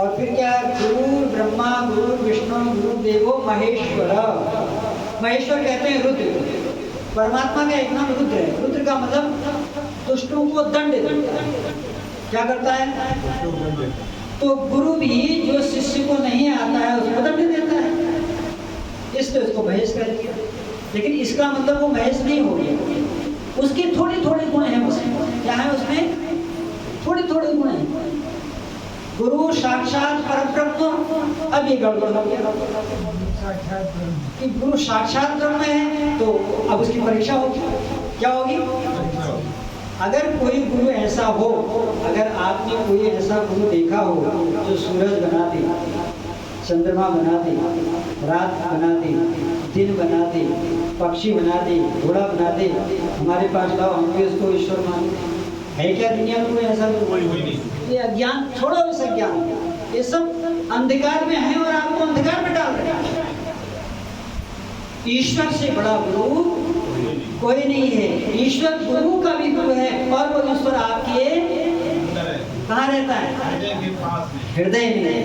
और फिर क्या? गुरु ब्रह्मा गुरु विष्णु गुरु देवो महेश्वर। महेश्वर कहते हैं रुद्र। परमात्मा का एक नाम रुद्र है। रुद्र का मतलब दुष्टों को दंड देता है। क्या करता है? तो गुरु भी जो शिष्य को नहीं आता है उसको दंड देता है, इसलिए उसको महेश कर दिया। लेकिन इसका मतलब वो महेश नहीं हो गया। उसके थोड़े थोड़े गुण हैं उसमें। क्या है उसमें? थोड़े थोड़े गुण हैं। गुरु साक्षात परब्रह्म, अब ये गड़बड़ हो गया कि गुरु साक्षात ब्रह्म है, तो अब उसकी परीक्षा होगी। क्या होगी? अगर कोई गुरु ऐसा हो, अगर आपने कोई ऐसा गुरु देखा हो जो सूरज बना दे, चंद्रमा बना दे, रात बना दे, दिन बना दे, पक्षी बना दे, घोड़ा बना दे, हमारे पास लाओ, हम भी उसको ईश्वर मानते हैं। है क्या दुनिया में कोई ऐसा? कोई नहीं। ये अज्ञान छोड़ो, इस अज्ञान, ये सब अंधकार में है और आपको अंधकार में डाल रहे हैं। ईश्वर से बड़ा गुरु कोई नहीं है। ईश्वर गुरु का भी गुरु है, और वो ईश्वर आपके कहाँ रहता है? हृदय में।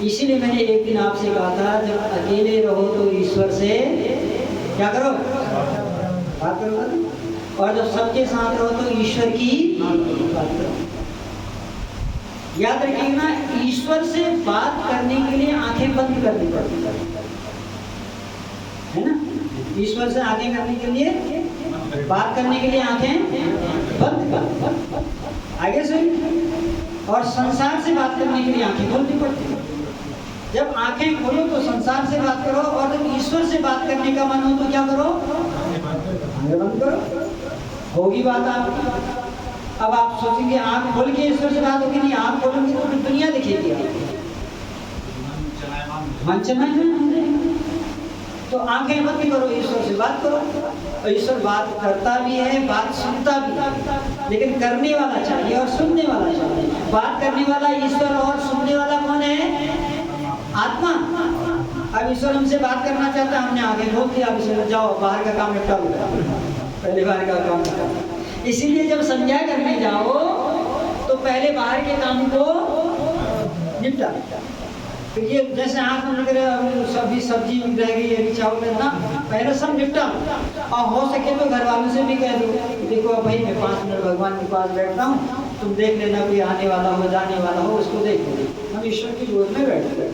इसीलिए मैंने एक दिन आपसे कहा था, जब अकेले रहो तो ईश्वर से क्या करो? बात करो। और जब सबके साथ रहो तो ईश्वर की बात करो। याद रखिएगा, ईश्वर से बात करने के लिए आंखें बंद करनी पड़ती है ना। ईश्वर से आंखें करने के लिए, बात करने के लिए आंखें बंद कर, आगे से। और संसार से बात करने के लिए आंखें खोलनी पड़ती है। जब आंखें खोलो तो संसार से बात करो, और जब ईश्वर से बात करने का मन हो तो क्या करो? आंखें बंद करो, होगी बात आपकी। अब आप सोचेंगे आंख खोल के ईश्वर से बात होगी, नहीं, आंख खोलेंगे तो दुनिया दिखेगी, मन चलाएंगे। तो आंखें बंद करो, ईश्वर से बात करो। और ईश्वर बात करता भी है, बात सुनता भी है, लेकिन करने वाला चाहिए और सुनने वाला चाहिए। बात करने वाला ईश्वर और सुनने वाला कौन है? आत्मा। अब ईश्वर हमसे बात करना चाहता है, हमने आगे रोक दिया, ईश्वर जाओ बाहर का काम निपटा लो, पहले बाहर का काम निपटा। इसीलिए जब संध्या करने जाओ तो पहले बाहर के काम को निपटा। तो ये जैसे हाथ में लग सब्जी सब्जी रह गई है, चावल है ना, पहले सब निपटा, और हो सके तो घर वालों से भी कह दो, देखो भाई मैं 5 मिनट भगवान के पास बैठता हूँ, तुम देख लेना कोई आने वाला हो जाने वाला हो उसको देख लो, हम ईश्वर की गोद में बैठते हैं।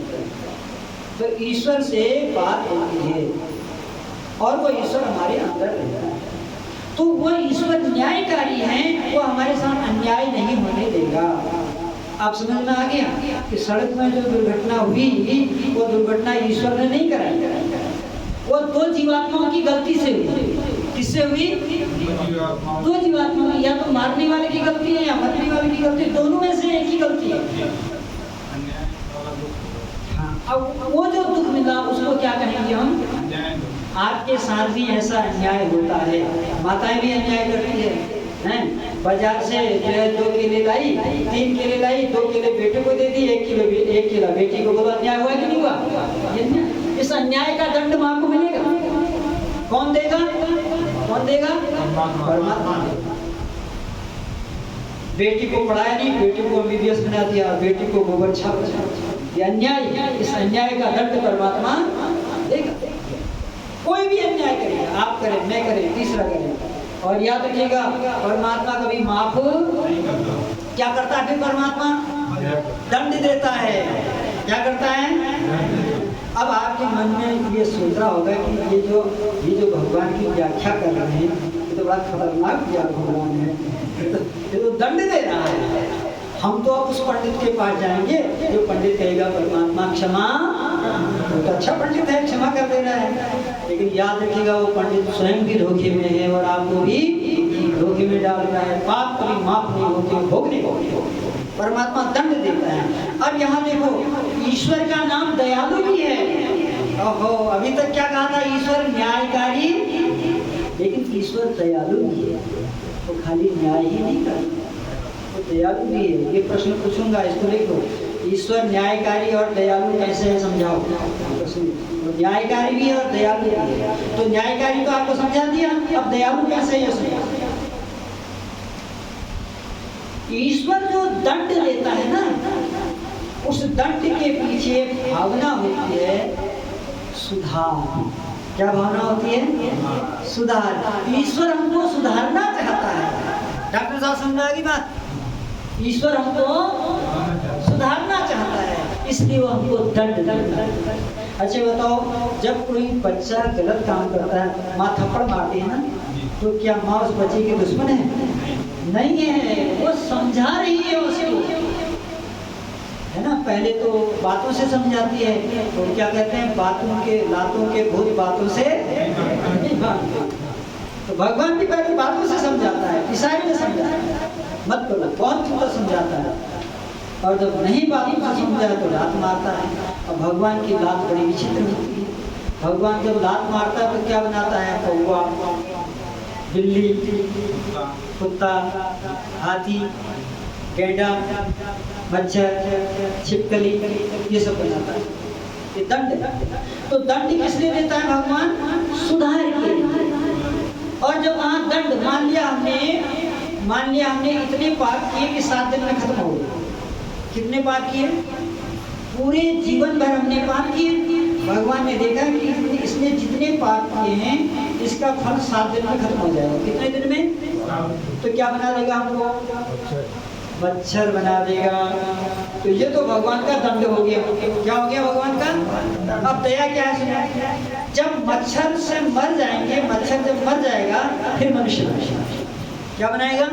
तो ईश्वर से बात होती है और वो ईश्वर हमारे अंदर रहता है। तो वो ईश्वर न्यायकारी है, वो हमारे साथ अन्याय नहीं होने देगा। आप समझ में आ गया कि सड़क में जो दुर्घटना हुई वो दुर्घटना ईश्वर ने नहीं कराई, वो 2 जीवात्माओं की गलती से हुई। किससे हुई? 2 जीवात्माओं की, या तो मारने वाले की गलती है या मरने वाले की गलती है, दोनों में से एक ही गलती है। अब वो जो दुख मिला उसको क्या कहेंगे हम? आपके साथ भी ऐसा अन्याय होता है, माताएं भी अन्याय करती हैं, बाजार से जो है 2 केले लाई, 3 केले लाई, 2 केले बेटे को दे दी, 1 किलो बेटी को, बोला अन्याय हुआ कि नहीं हुआ? इस अन्याय का दंड माँ को मिलेगा। कौन देगा? कौन देगा? परमात्मा। बेटी को पढ़ाया नहीं, बेटी को MBBS बना दिया, बेटी को गोबर छाप, ये अन्याय। इस अन्याय का दंड परमात्मा देगा। कोई भी अन्याय करेगा, आप करें, मैं करें, तीसरा करें, और याद रखिएगा परमात्मा कभी माफ क्या करता है? फिर परमात्मा दंड देता है। क्या करता है? अब आपके मन में ये सोच रहा होगा कि ये जो भगवान की व्याख्या कर रहे हैं ये तो बड़ा खतरनाक भगवान है, ये तो दंड दे रहा है। हम तो अब उस पंडित के पास जाएंगे जो पंडित कहेगा परमात्मा क्षमा, तो अच्छा पंडित है, क्षमा कर दे रहा है, लेकिन याद रखिएगा वो पंडित स्वयं भी धोखे में है और आपको भी धोखे में डाल रहा है। पाप कभी माफ नहीं होते, भोगने को परमात्मा दंड देता है। अब यहाँ देखो ईश्वर का नाम दयालु भी है। ओहो, अभी तक क्या कहा था? ईश्वर न्यायकारी, लेकिन ईश्वर दयालु भी है, तो खाली न्याय ही नहीं करता, तो दयालु भी है। ये प्रश्न पूछूंगा, इसको देखो, ईश्वर न्यायकारी और दयालु कैसे है समझाओ। तो न्यायकारी भी है और दयालु भी है। तो न्यायकारी तो आपको समझा दिया, अब दयालु कैसे है समझाओ। ईश्वर जो दंड लेता है ना, उस दंड के पीछे भावना होती है सुधार। क्या भावना होती है? सुधार। ईश्वर हमको सुधारना चाहता है। डॉक्टर साहब समझा की बात? ईश्वर हमको सुधारना चाहता है, इसलिए वो हमको दंड देता है। अच्छा बताओ, जब कोई बच्चा गलत काम करता है, माँ थप्पड़ मारती है ना, तो क्या माँ उस बच्चे की दुश्मन है? नहीं है, वो समझा रही है उसको, है ना। पहले तो बातों से समझाती है, तो क्या कहते हैं, बातों के लातों के भूत बातों से नहीं भागते। तो भगवान भी पहले बातों से समझाता है, इशारे में समझाता है, मत बोलो, बहुत तो समझाता है, और जब नहीं बातों से समझाया तो लात मारता है। और भगवान की लात बड़ी विचित्र होती है। भगवान जब लात मारता है तो क्या बनाता है? कौवा, बिल्ली, कुत्ता, हाथी, गैंडा, मच्छर, छिपकली, ये सब बनाता है। ये दंड। तो दंड किस लिए देता है भगवान? सुधार के लिए। और जब वहाँ दंड मान लिया हमने इतने पाप किए कि 7 दिन में खत्म हो गए। कितने पाप किए? पूरे जीवन भर हमने पाप किए। भगवान ने देखा कि इसने जितने पाप किए हैं इसका फल 7 दिन में खत्म हो जाएगा। कितने दिन में? तो क्या बना देगा हमको? मच्छर बना देगा। तो ये तो भगवान का दंड हो गया। क्या हो गया भगवान का? अब दया क्या है? जब मच्छर से मर जाएंगे, मच्छर जब मर जाएगा फिर मनुष्य क्या बनाएगा?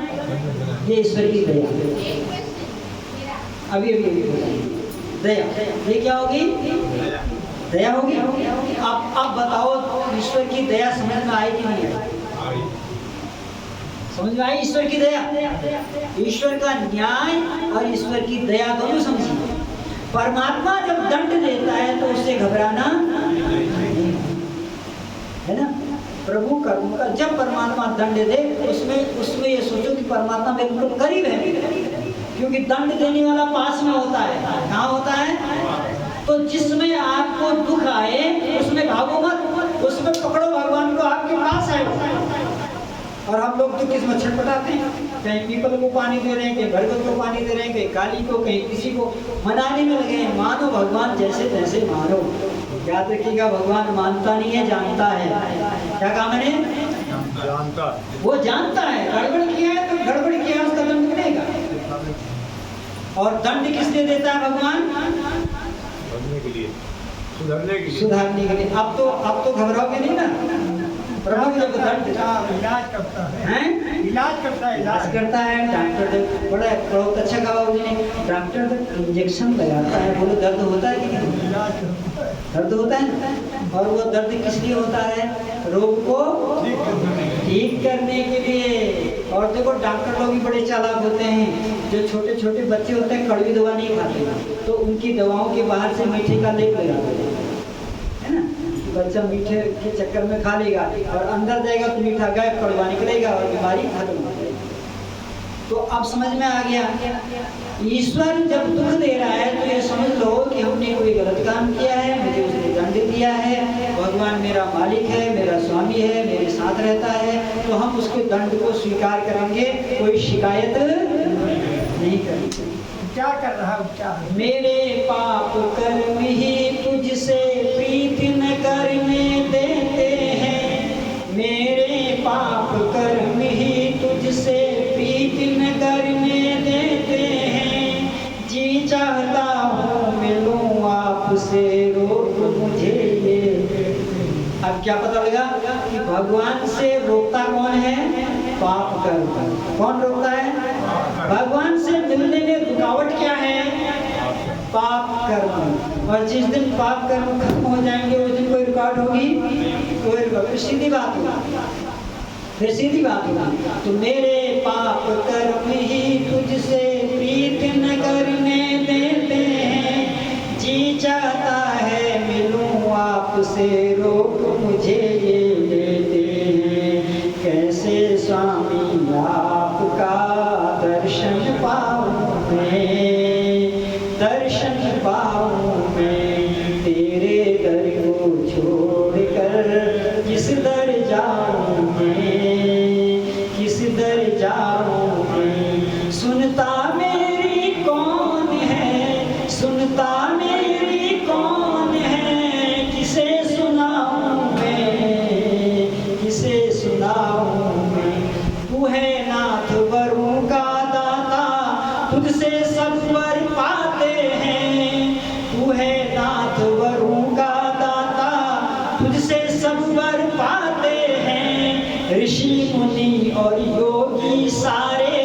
ये ईश्वर की दया। अभी दया, ये क्या होगी? दया होगी। आप बताओ, ईश्वर की दया समझ में आई कि नहीं आई? समझ में आई ईश्वर की दया? ईश्वर का न्याय और ईश्वर की दया दोनों समझिए। परमात्मा जब दंड देता है तो उससे घबराना है ना। प्रभु कर्म का जब परमात्मा दंड दे उसमें ये सोचो कि परमात्मा बिल्कुल करीब है, क्योंकि दंड देने वाला पास में होता है। कहाँ होता है? तो जिसमें आपको दुख आए उसमें भागो मत, उसमें पकड़ो भगवान को, आपके पास है। और हम लोग तो किस मच्छर पटाते हैं? कहीं पीपल को पानी दे रहे हैं, कहीं बरगद को पानी दे रहे हैं, कहीं काली को, कहीं किसी को मनाने में लगे हैं। मानो भगवान जैसे तैसे मानो। याद रखिएगा, भगवान मानता नहीं है, जानता है। क्या कहा मैंने? जानता है। वो जानता है। गड़बड़ किया है तो गड़बड़ किया है, उसका दंड मिलेगा। और दंड किस लिए देता है भगवान? बनने के लिए, सुधरने के लिए। सुधारने के लिए। अब तो घबराओगे नहीं ना? प्रभु जब दंड इलाज करता है, हैं? इलाज करता है, इलाज करता है। डॉक्टर बड़ा बहुत अच्छा कहा बाबू जी ने। डॉक्टर जब इंजेक्शन लगाता है, बोलो दर्द होता है कि नहीं? इलाज करता है। दर्द होता है ना? और वो दर्द किस लिए होता है? रोग को ठीक करने के लिए। और देखो डॉक्टर लोग भी बड़े चालाक होते हैं। जो छोटे छोटे बच्चे होते हैं कड़वी दवा नहीं खाते, तो उनकी दवाओं के बाहर से मीठे का लेप लगा देते हैं, है ना? बच्चा मीठे के चक्कर में खा लेगा और अंदर जाएगा तो मीठा गायब, कड़वा निकलेगा और बीमारी खत्म हो जाएगी। तो अब समझ में आ गया, ईश्वर जब दुख दे रहा है तो ये समझ लो कि हमने कोई गलत काम किया है, मुझे उसने दंड दिया है। भगवान मेरा मालिक है, मेरा स्वामी है, मेरे साथ रहता है, तो हम उसके दंड को स्वीकार करेंगे, कोई शिकायत नहीं करेंगे। क्या कर रहा है उपचार? मेरे पाप कर्म ही तुझसे प्रीति न करने देते हैं। मेरे पाप कर्म ही तुझसे प्रीति न करने देते हैं। जी चाहता हूँ मिलूं आपसे, रोक मुझे ये। अब क्या पता लगा कि भगवान से रोकता कौन है? पाप कर्म। कौन रोकता है? भगवान से मिलने में रुकावट क्या है? पाप कर्म। और जिस दिन पाप कर्म खत्म हो जाएंगे उस दिन कोई रुकावट होगी? कोई रुकावट। फिर सीधी बात होगी, फिर सीधी बात होगी। तो मेरे पाप कर्म ही तुझसे प्रीत न करने देते हैं। जी चाहता है मिलूं आपसे, रोक मुझे ये लेते हैं। कैसे स्वामी आपका दर्शन पाऊं मैं, दर्शन पाऊं मैं। तेरे दर को छोड़कर किस दर जाऊं मैं, किस दर जाऊं मैं। सुनता मेरी कौन है, सुनता मेरी कौन है। किसे सुनाऊं मैं, किसे सुनाऊं मैं। तू है नाथ वरों का दाता, तुझसे सब वर पाते हैं। तू है नाथ वरों का दाता, तुझसे सब वर पाते हैं। ऋषि मुनि और योगी सारे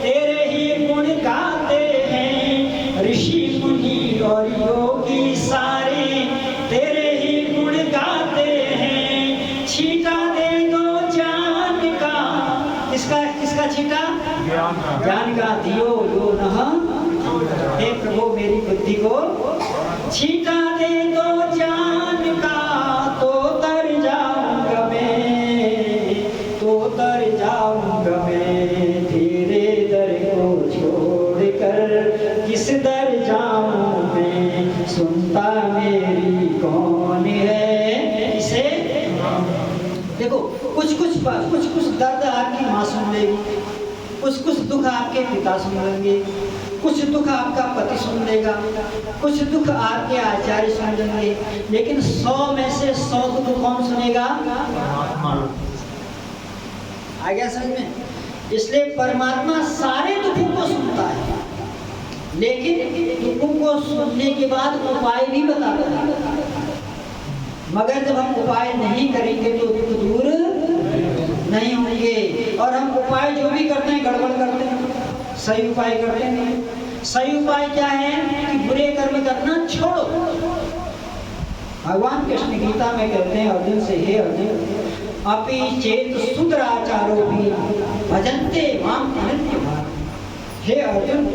तेरे ही गुण गाते हैं। ऋषि मुनि और योगी सारे तेरे ही गुण गाते हैं। छीटा दे दो ज्ञान का, किसका छीटा? ज्ञान का दियो यो नः। हे प्रभु मेरी बुद्धि को छीटा दे दो ज्ञान का, तो तर जाऊंगा मैं, तो तर जाऊंगा मैं। तेरे दर को छोड़कर किस दर जाऊं मैं। सुनता मेरी कौन है, इसे देखो। कुछ कुछ दर्द आपकी माँ सुन लेगी, कुछ दुख आपके पिता सुन लेंगे, कुछ दुख आपका पति सुन लेगा, कुछ दुख आपके आचार्य सुन लेंगे। लेकिन 100 में से 100 दुख कौन सुनेगा? आ गया समझ में? इसलिए परमात्मा सारे दुखों को सुनता है, लेकिन दुखों को सुनने के बाद उपाय भी बताता है। मगर जब हम उपाय नहीं करेंगे तो दुख दूर नहीं होंगे। और हम उपाय जो भी करते हैं गड़बड़ करते हैं, सही उपाय करते हैं। सही उपाय क्या है कि बुरे कर्म करना छोड़ो। भगवान कृष्ण गीता में कहते हैं अर्जुन से, हे अर्जुन अपि चेत सुदराचारो भी भजन्ते माम अनन्यभाव। हे अर्जुन,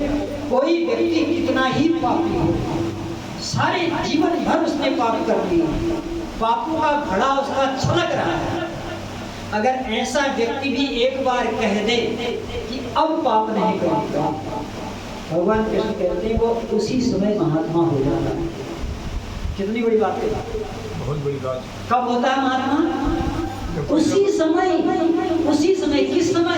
कोई व्यक्ति कितना ही पापी हो, सारे जीवन भर उसने पाप कर लिए, पापों का घड़ा उसका छलक रहा है, अगर ऐसा व्यक्ति भी एक बार कह दे कि अब पाप नहीं करूंगा, भगवान कृष्ण कहते हैं वो उसी समय महात्मा हो जाता है। कितनी बड़ी बात है, बहुत बड़ी बात। कब होता है महात्मा? उसी समय। किस समय?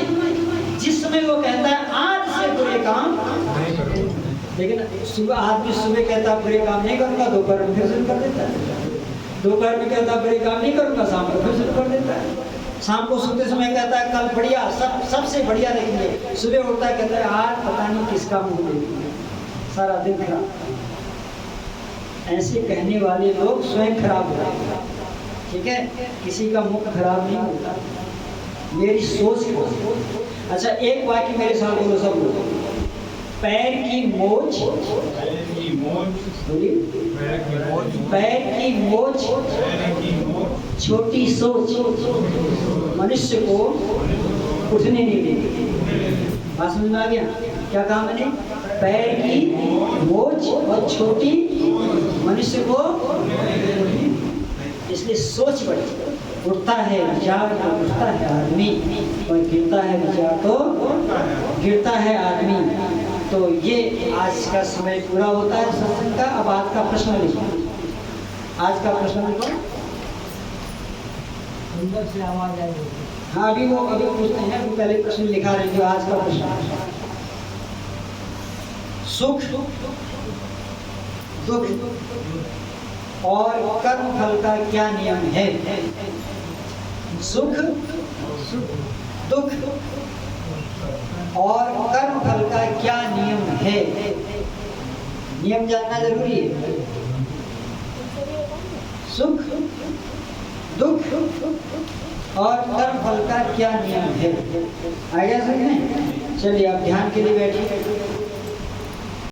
जिस समय वो कहता है आज से बुरे काम, नहीं करो। लेकिन सुबह आदमी सुबह कहता है बुरे काम नहीं करूंगा, दोपहर में फिर शुरू कर देता है। दोपहर में कहता है बुरे काम नहीं करूंगा, शाम को फिर शुरू कर देता है। शाम को सोते समय कहता है कल बढ़िया सबसे बढ़िया देखेंगे, सुबह उठता है कहता है आज पता नहीं किसका मुंह देखेंगे, सारा दिन खराब। ऐसे कहने वाले लोग स्वयं खराब हो जाते हैं। ठीक है, किसी का मुख खराब नहीं होता, मेरी सोच को। अच्छा, एक वाक्य मेरे साथ बोलो सब लोग। पैर की मोच, पैर की मोच, बोलिए, पैर की मोच, पैर की मोच, पैर की मोच, छोटी सोच मनुष्य को उठने नहीं देती। बात समझ में आ गया क्या कहा मैंने? पैर की मोच और छोटी मनुष्य को, इसलिए सोच बढ़ती। उठता है विचार तो उठता है आदमी, और गिरता है विचार तो गिरता है आदमी। तो ये आज का समय पूरा होता है सत्संग का। अब आज का प्रश्न लिखो, आज का प्रश्न लिखो। अंदर से आवाज आई। हाँ, अभी पूछते हैं, अभी पहले प्रश्न लिखा रहे जो आज का प्रश्न। सुख दुख और कर्म फल का क्या नियम है? सुख दुख और कर्म फल का क्या नियम है? नियम जानना जरूरी है। सुख दुख और कर्म फल का क्या नियम है? आइडिया समझ में? चलिए आप ध्यान के लिए बैठिए।